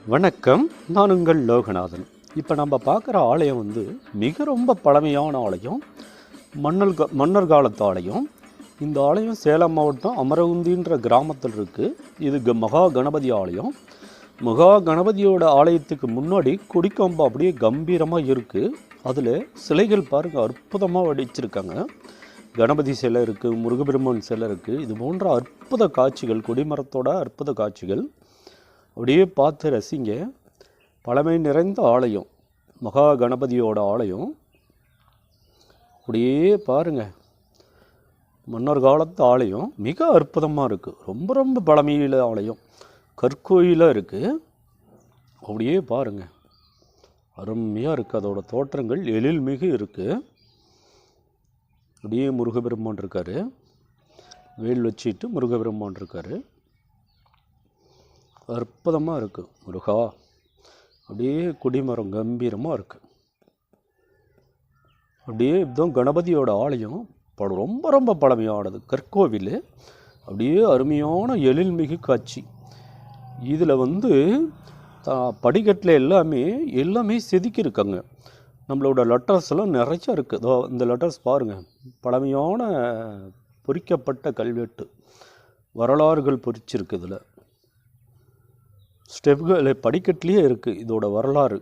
வணக்கம், நான் உங்கள் லோகநாதன். இப்போ நம்ம பார்க்குற ஆலயம் மிக ரொம்ப பழமையான ஆலயம், மன்னர் காலத்து ஆலயம். இந்த ஆலயம் சேலம் மாவட்டம் அமரவுந்தின்ற கிராமத்தில் இருக்குது. இது மகா கணபதி ஆலயம். மகா கணபதியோட ஆலயத்துக்கு முன்னாடி கொடிக்கம்பம் அப்படியே கம்பீரமாக இருக்குது. அதில் சிலைகள் பாருங்கள், அற்புதமாக வடிச்சிருக்காங்க. கணபதி சிலை இருக்குது, முருகபெருமான் சிலை இருக்குது. இது போன்ற அற்புத காட்சிகள், கொடிமரத்தோட அற்புத காட்சிகள் அப்படியே பார்த்து ரசிங்க. பழமை நிறைந்த ஆலயம், மகா கணபதியோட ஆலயம். அப்படியே பாருங்கள், மன்னர் காலத்து ஆலயம் மிக அற்புதமாக இருக்குது. ரொம்ப ரொம்ப பழமையில ஆலயம், கற்கோயிலாக இருக்குது. அப்படியே பாருங்கள், அருமையாக இருக்குது. அதோட தோற்றங்கள் எழில்மிகு இருக்குது. அப்படியே முருகபெருமான் இருக்கார், வேல் வச்சுட்டு முருகபெருமான் இருக்கார். அற்புதமாக இருக்குது முருகா. அப்படியே கொடிமரம் கம்பீரமாக இருக்குது. அப்படியே இதுதான் கணபதியோட ஆலயம். ரொம்ப ரொம்ப பழமையானது கற்கோவில். அப்படியே அருமையான எழில்மிகு காட்சி. இதில் படிக்கட்டில் எல்லாமே செதுக்கியிருக்காங்க. நம்மளோட லெட்டர்ஸ் எல்லாம் நிறைய இருக்குது. இதோ இந்த லெட்டர்ஸ் பாருங்கள், பழமையான பொறிக்கப்பட்ட கல்வெட்டு, வரலாறுகள் பொறிச்சிருக்கு. இதில் ஸ்டெப்கள் படிக்கட்டிலேயே இருக்குது இதோட வரலாறு.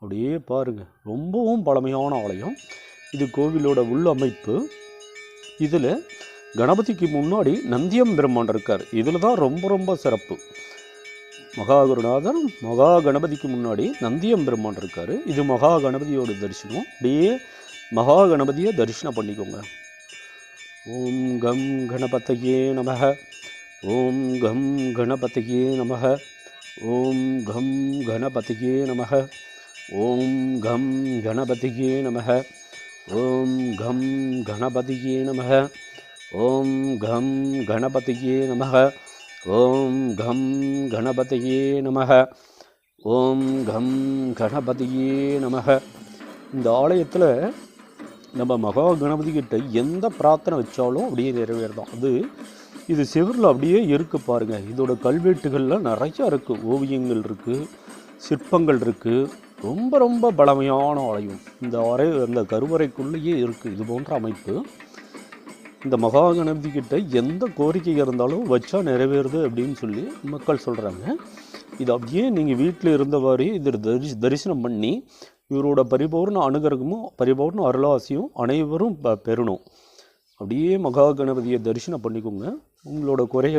அப்படியே பாருங்கள், ரொம்பவும் பழமையான ஆலயம். இது கோவிலோட உள்ளமைப்பு. இதில் கணபதிக்கு முன்னாடி நந்தியம் பெருமான் இருக்கார். இதில் தான் ரொம்ப ரொம்ப சிறப்பு. மகாகுருநாதர் மகா கணபதிக்கு முன்னாடி நந்தியம் பெருமான் இருக்கார். இது மகா கணபதியோட தரிசனம். அப்படியே மகா கணபதியை தரிசனம் பண்ணிக்கோங்க. ஓம் கம் கணபதையே நமஹ, ஓம் கம் கணபதையே நமஹ, ஓம் கம் கணபதையே நமஹ, ஓம் கம் கணபதையே நமஹ, ஓம் கம் கணபதையே நமஹ, ஓம் கம் கணபதையே நமஹ, ஓம் கம் கணபதையே நமஹ, ஓம் கம் கணபதையே நமஹ. இந்த ஆலயத்தில் நம்ம மகா கணபதிக்கிட்ட எந்த பிரார்த்தனை வச்சாலும் அப்படியே நிறைவேறதான். இது செவரில் அப்படியே இருக்குது பாருங்கள். இதோட கல்வெட்டுகள்லாம் நிறையா இருக்குது, ஓவியங்கள் இருக்குது, சிற்பங்கள் இருக்குது. ரொம்ப ரொம்ப பழமையான ஆலயம். அந்த கருவறைக்குள்ளேயே இருக்குது இது போன்ற அமைப்பு. இந்த மகா கணபதிக்கிட்ட எந்த கோரிக்கை இருந்தாலும் வச்சா நிறைவேறுது அப்படின்னு சொல்லி மக்கள் சொல்கிறாங்க. இது அப்படியே நீங்கள் வீட்டில் இருந்தவாறு இதை தரிசனம் பண்ணி இவரோட பரிபூர்ண அனுகிரகமும் பரிபூர்ண அருளாசியும் அனைவரும் பெறணும். அப்படியே மகா கணபதியை தரிசனம் பண்ணிக்கோங்க. உங்களோட குறைகள்